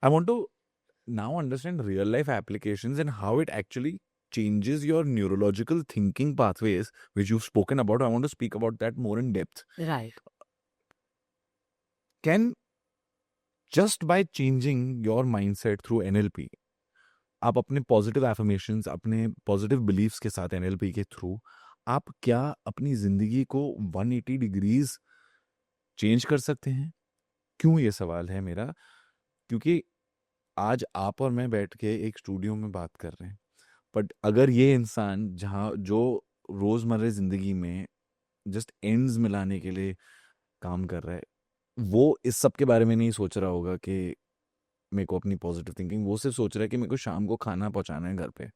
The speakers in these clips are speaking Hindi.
I want to now understand real life applications and how it actually changes your neurological thinking pathways, which you've spoken about. I want to speak about that more in depth. Right. Can just by changing your mindset through NLP, आप अपने पॉजिटिव एफर्मेशंस, अपने पॉजिटिव बिलीफ्स के साथ NLP के थ्रू आप क्या अपनी जिंदगी को 180 डिग्रीज चेंज कर सकते हैं? क्यों ये सवाल है मेरा? क्योंकि आज आप और मैं बैठ के एक स्टूडियो में बात कर रहे हैं, बट अगर ये इंसान जो रोजमर्रा जिंदगी में जस्ट एंड्स मिलाने के लिए काम कर रहा है, वो इस सब के बारे में नहीं सोच रहा होगा कि मेरे को अपनी पॉजिटिव थिंकिंग, वो सिर्फ सोच रहा है कि मेरे को शाम को खाना पहुंचाना है घर पे,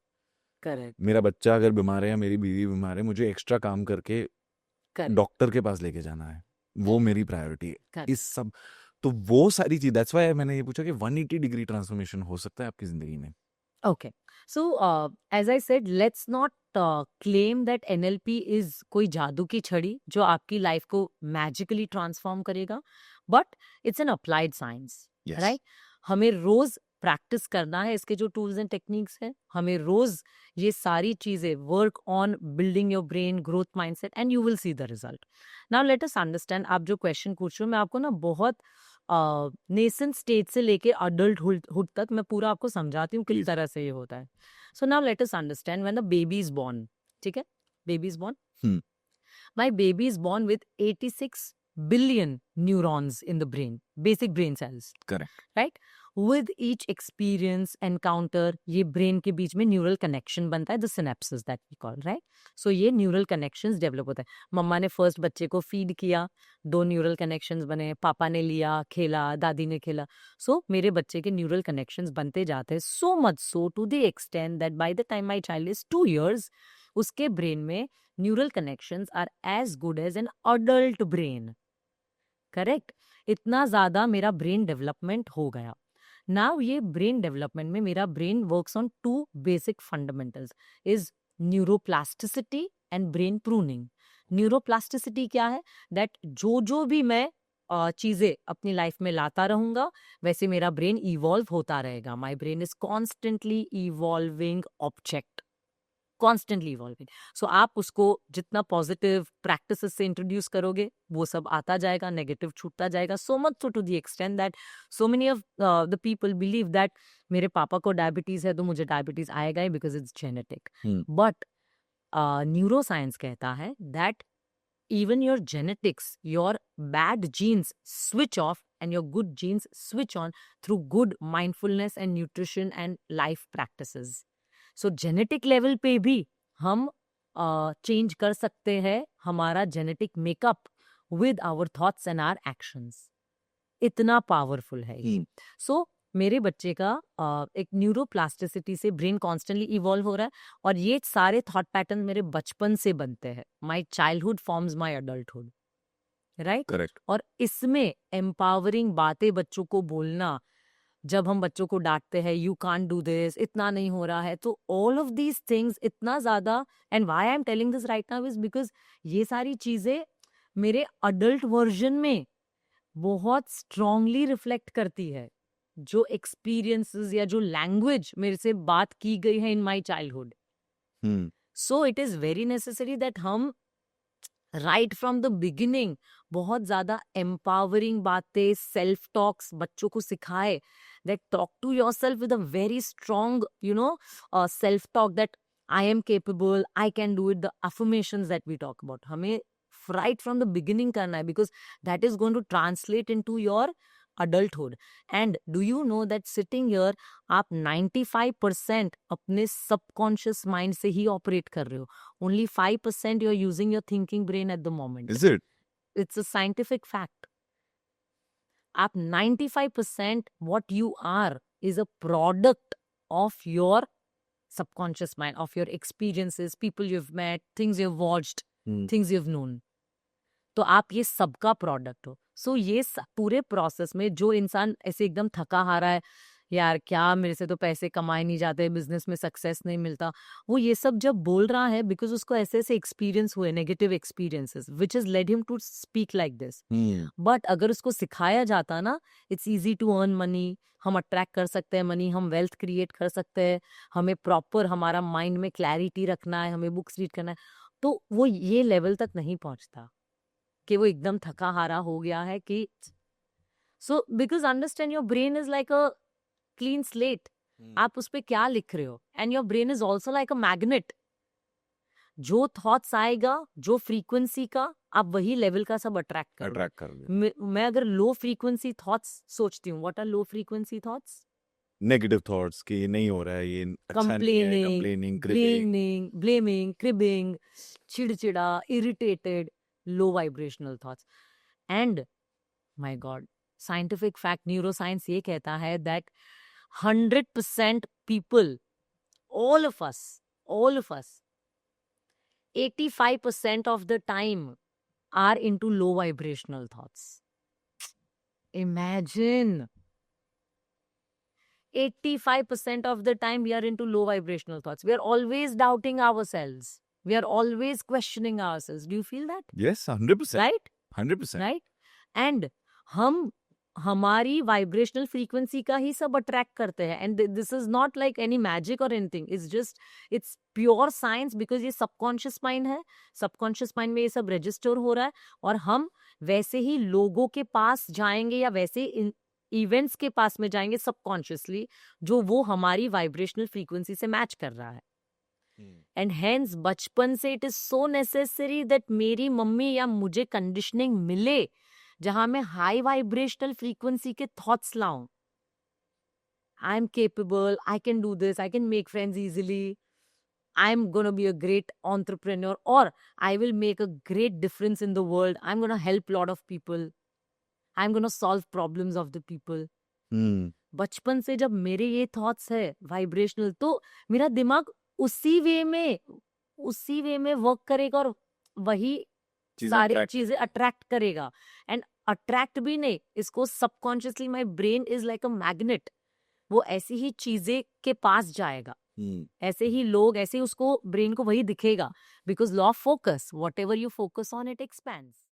करेक्ट मेरा बच्चा अगर बीमार है या मेरी बीवी बीमार है, मुझे एक्स्ट्रा काम करके करेक्ट डॉक्टर के पास लेके जाना है, वो मेरी प्रायोरिटी है। करेक्ट इस सब तो वो सारी चीज, दैट्स व्हाई मैंने ये पूछा कि 180 डिग्री ट्रांसफॉर्मेशन हो सकता है आपकी जिंदगी में। Okay. So, as I said, let's not claim that NLP is कोई जादू की छड़ी जो आपकी लाइफ को मैजिकली ट्रांसफॉर्म करेगा, but it's an applied science, Yes. Right? हमें रोज प्रैक्टिस करना है इसके जो टूल्स एंड टेक्निक्स हैं, हमें रोज ये सारी चीजें work on building your brain growth mindset and you will see the result. Now let us understand. आप जो क्वेश्चन पूछ रहे हो, मैं आपको ना बहुत नेसेंट स्टेज से लेके अडल्टहुड तक मैं पूरा आपको समझाती हूँ किस Please. तरह से ये होता है. So now let us understand when the baby is born. ठीक है, baby is born. Hmm. My baby is born with 86 billion neurons in the brain, basic brain cells. Correct. Right? With each experience, encounter, ये brain के बीच में neural connection बनता है, the synapses that we call, right? So ये neural connections develop होता है. मम्मा ने first बच्चे को feed किया, 2 neural connections बने, पापा ने लिया, खेला, दादी ने खेला. So मेरे बच्चे के neural connections बनते जाते हैं, so much so to the extent that by the time my child is 2 years, उसके brain में neural connections are as good as an adult brain. Correct? इतना ज्यादा मेरा ब्रेन डेवलपमेंट हो गया. नाउ ये ब्रेन डेवलपमेंट में मेरा brain works on 2 basic fundamentals, is neuroplasticity and brain pruning. Neuroplasticity क्या है? दैट जो भी मैं चीजें अपनी लाइफ में लाता रहूंगा, वैसे मेरा ब्रेन इवॉल्व होता रहेगा. My brain is constantly evolving object, constantly evolving. So आप उसको जितना पॉजिटिव प्रैक्टिसेस से इंट्रोड्यूस करोगे, वो सब आता जाएगा, नेगेटिव छूटता जाएगा. So much so to the extent that so many of the people believe that मेरे पापा को डायबिटीज है तो मुझे डायबिटीज आएगा ही because it's genetic. But neuroscience कहता है that even your genetics, your bad genes switch off and your good genes switch on through good mindfulness and nutrition and life practices. So genetic level पे भी हम चेंज कर सकते हैं हमारा genetic makeup with our thoughts and our actions. इतना पावरफुल है ये. सो मेरे बच्चे का एक न्यूरोप्लास्टिसिटी से ब्रेन कॉन्स्टेंटली इवॉल्व हो रहा है, और ये सारे थॉट पैटर्न मेरे बचपन से बनते हैं. My childhood forms my adulthood, right? Correct. और इसमें एम्पावरिंग बातें बच्चों को बोलना, जब हम बच्चों को डांटते हैं, यू कांट डू दिस, इतना नहीं हो रहा है, तो ऑल ऑफ दीज थिंग्स इतना ज्यादा. And why I am telling this right now is because ये सारी चीजें मेरे अडल्ट वर्जन में बहुत स्ट्रांगली रिफ्लेक्ट करती है जो एक्सपीरियंसेस या जो लैंग्वेज मेरे से बात की गई है in my childhood. So it is very necessary that हम राइट फ्रॉम द बिगिनिंग बहुत ज्यादा एम्पावरिंग बातें, सेल्फ टॉक्स बच्चों को सिखाए. That talk to yourself with a very strong self talk that I am capable, I can do it. The affirmations that we talk about हमें right from the beginning करना है, because that is going to translate into your adulthood. And do you know that sitting here आप 95% अपने subconscious mind से ही operate कर रहे हो. Only 5% you're using your thinking brain at the moment. Is it? It's a scientific fact. आप 95% what you are is a product of your subconscious mind, of your experiences, people you've met, things you've watched, things you've known. तो आप ये सबका प्रोडक्ट हो. सो ये पूरे प्रोसेस में जो इंसान ऐसे एकदम थका हारा है, यार क्या मेरे से तो पैसे कमाए नहीं जाते, बिजनेस में सक्सेस नहीं मिलता, वो ये सब जब बोल रहा है बिकॉज उसको ऐसे ऐसे एक्सपीरियंस हुए, negative experiences which is led him to speak like this. But अगर उसको सिखाया जाता ना, it's easy to earn money, हम अट्रैक्ट कर सकते हैं मनी, हम वेल्थ क्रिएट कर सकते हैं, हमें प्रॉपर हमारा माइंड में क्लैरिटी रखना है, हमें बुक्स रीड करना है, तो वो ये लेवल तक नहीं पहुंचता कि वो एकदम थका हारा हो गया है कि so because understand your brain is like a clean slate, आप उस पे क्या लिख रहे हो, and your brain is also like a magnet, जो थॉट्स आएगा, जो फ्रीक्वेंसी का, आप वही लेवल का सब अट्रैक्ट करो। अट्रैक्ट कर लिया। मैं अगर लो फ्रीक्वेंसी थॉट्स सोचती हूँ, what are low frequency thoughts? Negative thoughts कि ये नहीं हो रहा है, ये अच्छा नहीं है, कंप्लेनिंग, क्रिपिंग। ब्लेमिंग, क्रिबिंग, चिड़चिड़ा, irritated, low vibrational thoughts. And my God, scientific fact, neuroscience ये कहता है that 100% people, all of us, 85% of the time are into low vibrational thoughts. Imagine, 85% of the time we are into low vibrational thoughts. We are always doubting ourselves. We are always questioning ourselves. Do you feel that? Yes, 100%. Right? 100%. Right? And हम हमारी वाइब्रेशनल फ्रीक्वेंसी का ही सब अट्रैक्ट करते हैं, and this is not like any magic और anything, it's just, it's pure science, because ये सबकॉन्शियस माइंड है, सबकॉन्शियस माइंड में ये सब रजिस्टर हो रहा है, और हम वैसे ही लोगों के पास जाएंगे या वैसे इवेंट्स के पास में जाएंगे सबकॉन्शियसली, जो वो हमारी वाइब्रेशनल फ्रीक्वेंसी से मैच कर रहा है। एंड हेंस बचपन से it is so necessary that मेरी मम्मी या मुझे कंडीशनिंग मिले जहां मैं हाई वाइब्रेशनल फ्रीक्वेंसी के थॉट्स लाऊं। आई am capable, I can do this, I can make friends easily, I am going to be a great entrepreneur, or I will make a great difference in the world. I'm going to help a lot of people. I'm going to solve problems of the people. बचपन से जब मेरे ये थॉट्स है वाइब्रेशनल, तो मेरा दिमाग उसी वे में वर्क करेगा और वही सारी चीजें अट्रैक्ट करेगा। एंड अट्रैक्ट भी नहीं, इसको subconsciously my brain is like a magnet, वो ऐसी ही चीजें के पास जाएगा, ऐसे ही लोग, ऐसे ही उसको ब्रेन को वही दिखेगा, because law of focus, whatever you focus on it expands.